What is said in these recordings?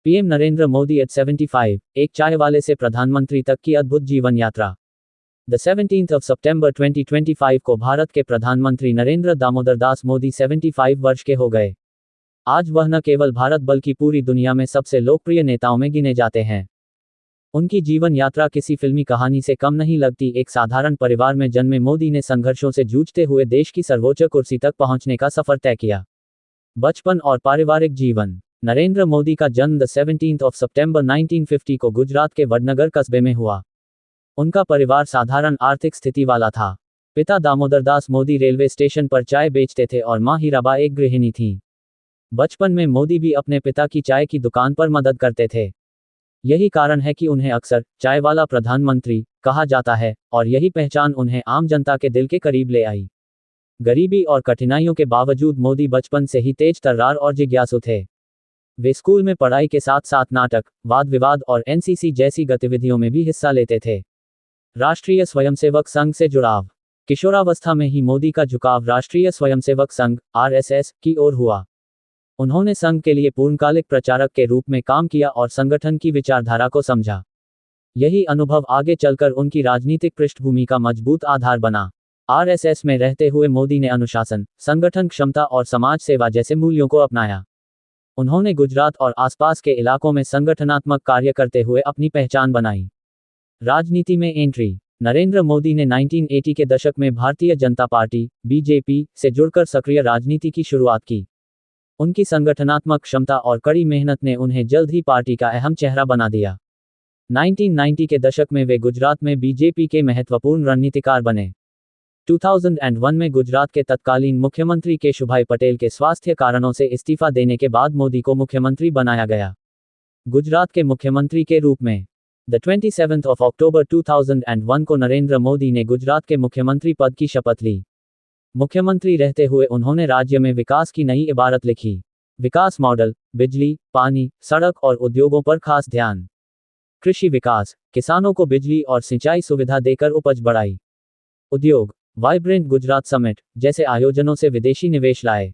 PM Narendra Modi eight 75, एक चाय वाले से प्रधानमंत्री तक की अद्भुत जीवन यात्रा। द 17th of September 2025 को भारत के प्रधानमंत्री नरेंद्र दामोदर दास मोदी 75 वर्ष के हो गए। आज वह न केवल भारत बल्कि पूरी दुनिया में सबसे लोकप्रिय नेताओं में गिने जाते हैं। उनकी जीवन यात्रा किसी फिल्मी कहानी से कम नहीं लगती। एक साधारण परिवार में जन्मे मोदी ने संघर्षों से जूझते हुए देश की सर्वोच्च कुर्सी तक पहुंचने का सफर तय किया। बचपन और पारिवारिक जीवन। नरेंद्र मोदी का जन्म द 17th of September 1950 को गुजरात के वडनगर कस्बे में हुआ। उनका परिवार साधारण आर्थिक स्थिति वाला था। पिता दामोदर दास मोदी रेलवे स्टेशन पर चाय बेचते थे और मां हीराबा एक गृहिणी थीं। बचपन में मोदी भी अपने पिता की चाय की दुकान पर मदद करते थे। यही कारण है कि उन्हें अक्सर चाय वाला प्रधानमंत्री कहा जाता है, और यही पहचान उन्हें आम जनता के दिल के करीब ले आई। गरीबी और कठिनाइयों के बावजूद मोदी बचपन से ही तेज तर्रार और जिज्ञासु थे। वे स्कूल में पढ़ाई के साथ साथ नाटक, वाद विवाद और एनसीसी जैसी गतिविधियों में भी हिस्सा लेते थे। राष्ट्रीय स्वयंसेवक संघ से जुड़ाव। किशोरावस्था में ही मोदी का झुकाव राष्ट्रीय स्वयंसेवक संघ आरएसएस की ओर हुआ। उन्होंने संघ के लिए पूर्णकालिक प्रचारक के रूप में काम किया और संगठन की विचारधारा को समझा। यही अनुभव आगे चलकर उनकी राजनीतिक पृष्ठभूमि का मजबूत आधार बना। आरएसएस में रहते हुए मोदी ने अनुशासन, संगठन क्षमता और समाज सेवा जैसे मूल्यों को अपनाया। उन्होंने गुजरात और आसपास के इलाकों में संगठनात्मक कार्य करते हुए अपनी पहचान बनाई। राजनीति में एंट्री। नरेंद्र मोदी ने 1980 के दशक में भारतीय जनता पार्टी बीजेपी से जुड़कर सक्रिय राजनीति की शुरुआत की। उनकी संगठनात्मक क्षमता और कड़ी मेहनत ने उन्हें जल्द ही पार्टी का अहम चेहरा बना दिया। 1990 के दशक में वे गुजरात में बीजेपी के महत्वपूर्ण रणनीतिकार बने। 2001 में गुजरात के तत्कालीन मुख्यमंत्री केशुभाई पटेल के स्वास्थ्य कारणों से इस्तीफा देने के बाद मोदी को मुख्यमंत्री बनाया गया। गुजरात के मुख्यमंत्री के रूप में द 27th of October 2001 को नरेंद्र मोदी ने गुजरात के मुख्यमंत्री पद की शपथ ली। मुख्यमंत्री रहते हुए उन्होंने राज्य में विकास की नई इबारत लिखी। विकास मॉडल, बिजली, पानी, सड़क और उद्योगों पर खास ध्यान। कृषि विकास, किसानों को बिजली और सिंचाई सुविधा देकर उपज बढ़ाई। उद्योग, वाइब्रेंट गुजरात समिट जैसे आयोजनों से विदेशी निवेश लाए।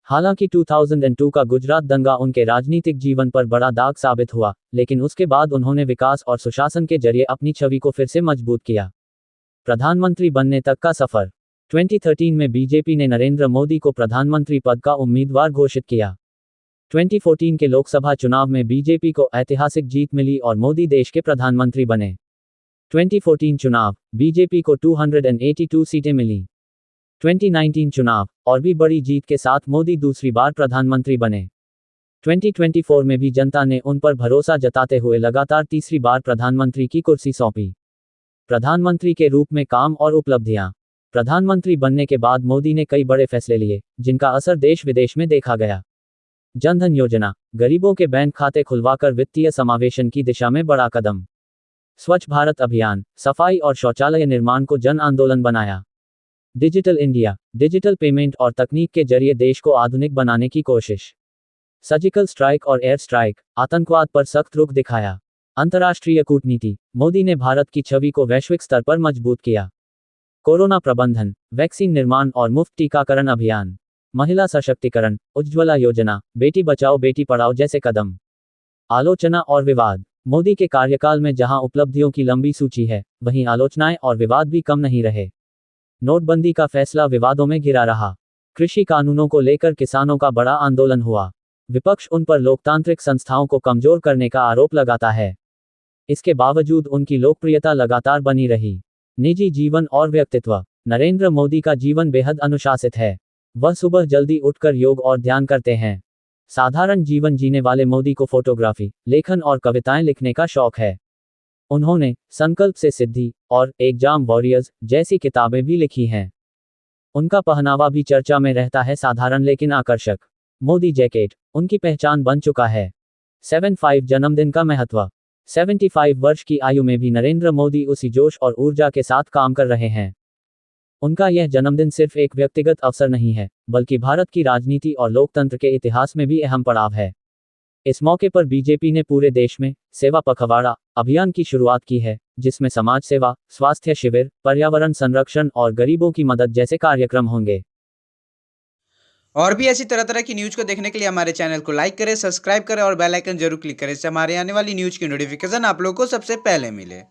हालांकि 2002 का गुजरात दंगा उनके राजनीतिक जीवन पर बड़ा दाग साबित हुआ, लेकिन उसके बाद उन्होंने विकास और सुशासन के जरिए अपनी छवि को फिर से मजबूत किया। प्रधानमंत्री बनने तक का सफर। 2013 में बीजेपी ने नरेंद्र मोदी को प्रधानमंत्री पद का उम्मीदवार घोषित किया। 2014 के लोकसभा चुनाव में बीजेपी को ऐतिहासिक जीत मिली और मोदी देश के प्रधानमंत्री बने। 2014 चुनाव, बीजेपी को 282 सीटें मिली। 2019 चुनाव, और भी बड़ी जीत के साथ मोदी दूसरी बार प्रधानमंत्री बने। 2024 में भी जनता ने उन पर भरोसा जताते हुए लगातार तीसरी बार प्रधानमंत्री की कुर्सी सौंपी। प्रधानमंत्री के रूप में काम और उपलब्धियां। प्रधानमंत्री बनने के बाद मोदी ने कई बड़े फैसले लिए, जिनका असर देश विदेश में देखा गया। जनधन योजना, गरीबों के बैंक खाते खुलवाकर वित्तीय समावेशन की दिशा में बड़ा कदम। स्वच्छ भारत अभियान, सफाई और शौचालय निर्माण को जन आंदोलन बनाया। डिजिटल इंडिया, डिजिटल पेमेंट और तकनीक के जरिए देश को आधुनिक बनाने की कोशिश। सर्जिकल स्ट्राइक और एयर स्ट्राइक, आतंकवाद पर सख्त रुख दिखाया। अंतर्राष्ट्रीय कूटनीति, मोदी ने भारत की छवि को वैश्विक स्तर पर मजबूत किया। कोरोना प्रबंधन, वैक्सीन निर्माण और मुफ्त टीकाकरण अभियान। महिला सशक्तिकरण, उज्ज्वला योजना, बेटी बचाओ बेटी पढ़ाओ जैसे कदम। आलोचना और विवाद। मोदी के कार्यकाल में जहां उपलब्धियों की लंबी सूची है, वहीं आलोचनाएं और विवाद भी कम नहीं रहे। नोटबंदी का फैसला विवादों में घिरा रहा। कृषि कानूनों को लेकर किसानों का बड़ा आंदोलन हुआ। विपक्ष उन पर लोकतांत्रिक संस्थाओं को कमजोर करने का आरोप लगाता है। इसके बावजूद उनकी लोकप्रियता लगातार बनी रही। निजी जीवन और व्यक्तित्व। नरेंद्र मोदी का जीवन बेहद अनुशासित है। वह सुबह जल्दी उठकर योग और ध्यान करते हैं। साधारण जीवन जीने वाले मोदी को फोटोग्राफी, लेखन और कविताएं लिखने का शौक है। उन्होंने संकल्प से सिद्धि और एग्जाम वॉरियर्स जैसी किताबें भी लिखी हैं। उनका पहनावा भी चर्चा में रहता है, साधारण लेकिन आकर्षक। मोदी जैकेट उनकी पहचान बन चुका है। 75 जन्मदिन का महत्व। 75 वर्ष की आयु में भी नरेंद्र मोदी उसी जोश और ऊर्जा के साथ काम कर रहे हैं। उनका यह जन्मदिन सिर्फ एक व्यक्तिगत अवसर नहीं है, बल्कि भारत की राजनीति और लोकतंत्र के इतिहास में भी अहम पड़ाव है। इस मौके पर बीजेपी ने पूरे देश में सेवा पखवाड़ा अभियान की शुरुआत की है, जिसमें समाज सेवा, स्वास्थ्य शिविर, पर्यावरण संरक्षण और गरीबों की मदद जैसे कार्यक्रम होंगे। और भी ऐसी तरह तरह की न्यूज़ को देखने के लिए हमारे चैनल को लाइक करें, सब्सक्राइब करें और बेल आइकन जरूर क्लिक करें। इससे हमारे आने वाली न्यूज़ की नोटिफिकेशन आप लोगों को सबसे पहले मिले।